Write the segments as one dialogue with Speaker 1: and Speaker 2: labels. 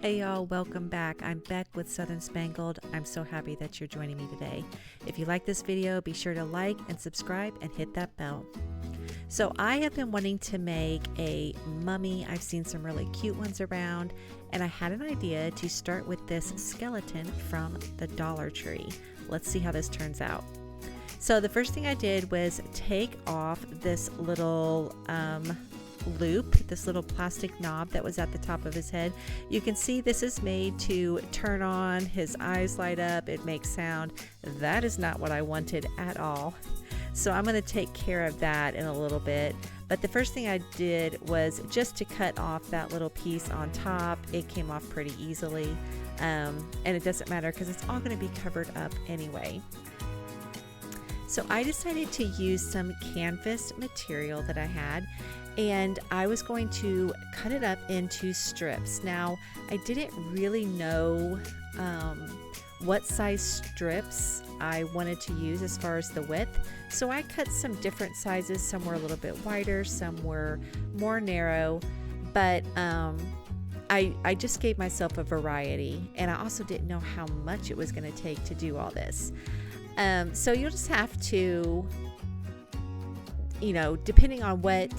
Speaker 1: Hey y'all, welcome back. I'm Beck with Southern Spangled. I'm so happy that you're joining me today. If you like this video, be sure to like and subscribe and hit that bell. So I have been wanting to make a mummy. I've seen some really cute ones around, and I had an idea to start with this skeleton from the Dollar Tree. Let's see how this turns out. So the first thing I did was take off this little loop, this little plastic knob that was at the top of his head. You can see this is made to turn on, his eyes light up, it makes sound. That is not what I wanted at all. So I'm going to take care of that in a little bit. But the first thing I did was just to cut off that little piece on top. It came off pretty easily, and it doesn't matter because it's all going to be covered up anyway. So I decided to use some canvas material that I had, and I was going to cut it up into strips. Now, I didn't really know what size strips I wanted to use as far as the width, so I cut some different sizes. Some were a little bit wider, some were more narrow, but I just gave myself a variety, and I also didn't know how much it was going to take to do all this. So you'll just have to, depending on what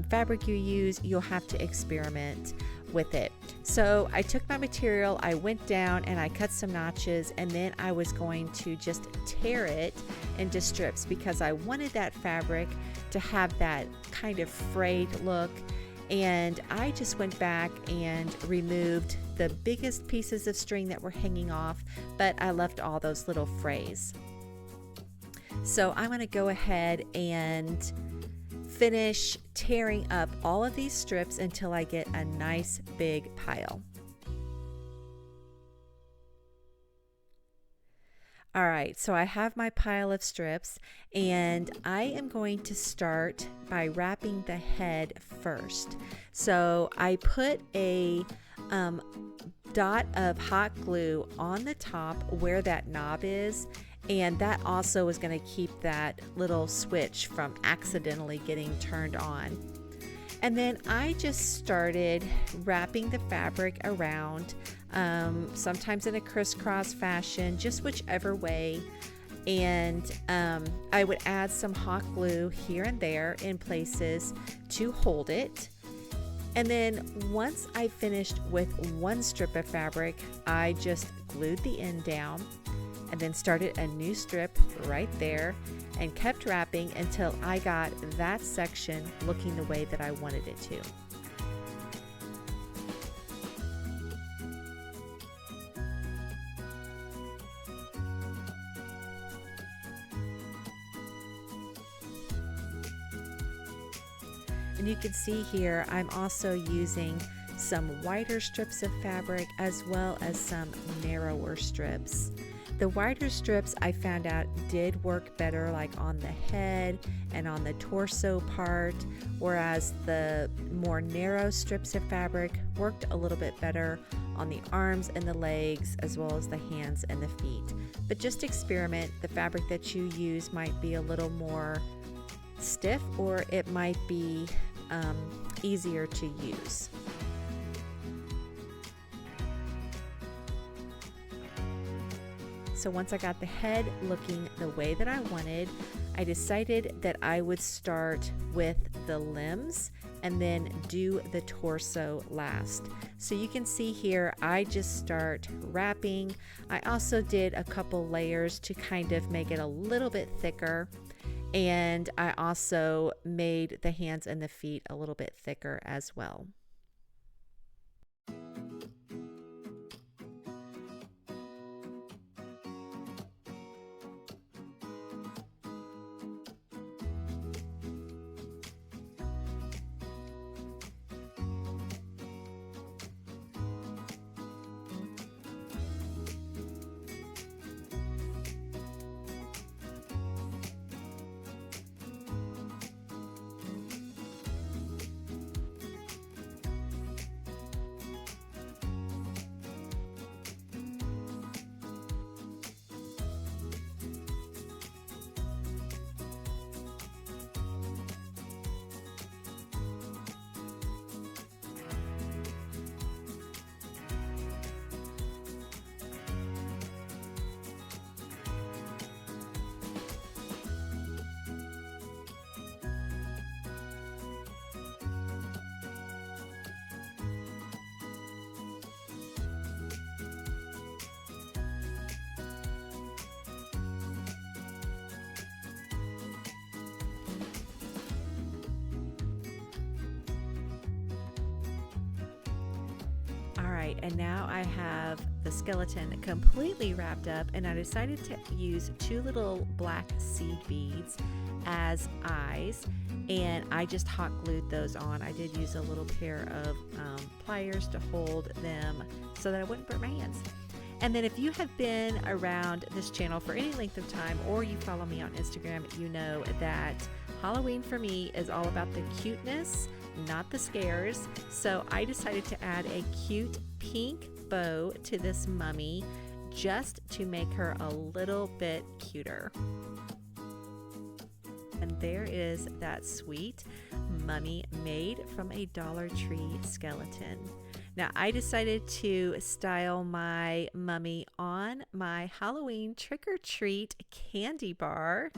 Speaker 1: fabric you use, you'll have to experiment with it. So I took my material, I went down and I cut some notches, and then I was going to just tear it into strips because I wanted that fabric to have that kind of frayed look. And I just went back and removed the biggest pieces of string that were hanging off, but I left all those little frays. So I'm going to go ahead and finish tearing up all of these strips until I get a nice big pile. All right, so I have my pile of strips, and I am going to start by wrapping the head first. So I put a dot of hot glue on the top where that knob is, and that also is going to keep that little switch from accidentally getting turned on. And then I just started wrapping the fabric around, sometimes in a crisscross fashion, just whichever way. And I would add some hot glue here and there in places to hold it. And then once I finished with one strip of fabric, I just glued the end down and then started a new strip right there and kept wrapping until I got that section looking the way that I wanted it to. And you can see here I'm also using some wider strips of fabric as well as some narrower strips. The wider strips I found out did work better, like on the head and on the torso part, whereas the more narrow strips of fabric worked a little bit better on the arms and the legs as well as the hands and the feet. But just experiment. The fabric that you use might be a little more stiff, or it might be easier to use. So once I got the head looking the way that I wanted, I decided that I would start with the limbs and then do the torso last. So you can see here, I just start wrapping. I also did a couple layers to kind of make it a little bit thicker. And I also made the hands and the feet a little bit thicker as well. right, and now I have the skeleton completely wrapped up, and I decided to use 2 little black seed beads as eyes, and I just hot glued those on. I did use a little pair of pliers to hold them so that I wouldn't burn my hands. And then if you have been around this channel for any length of time, or you follow me on Instagram, you know that Halloween for me is all about the cuteness, not the scares. So I decided to add a cute pink bow to this mummy just to make her a little bit cuter. And there is that sweet mummy made from a Dollar Tree skeleton. Now I decided to style my mummy on my Halloween trick-or-treat candy bar.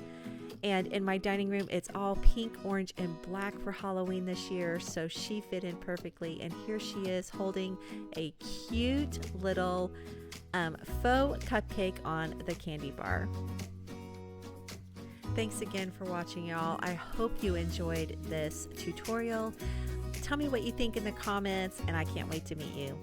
Speaker 1: And in my dining room, it's all pink, orange, and black for Halloween this year, so she fit in perfectly. And here she is holding a cute little faux cupcake on the candy bar. Thanks again for watching, y'all. I hope you enjoyed this tutorial. Tell me what you think in the comments, and I can't wait to meet you.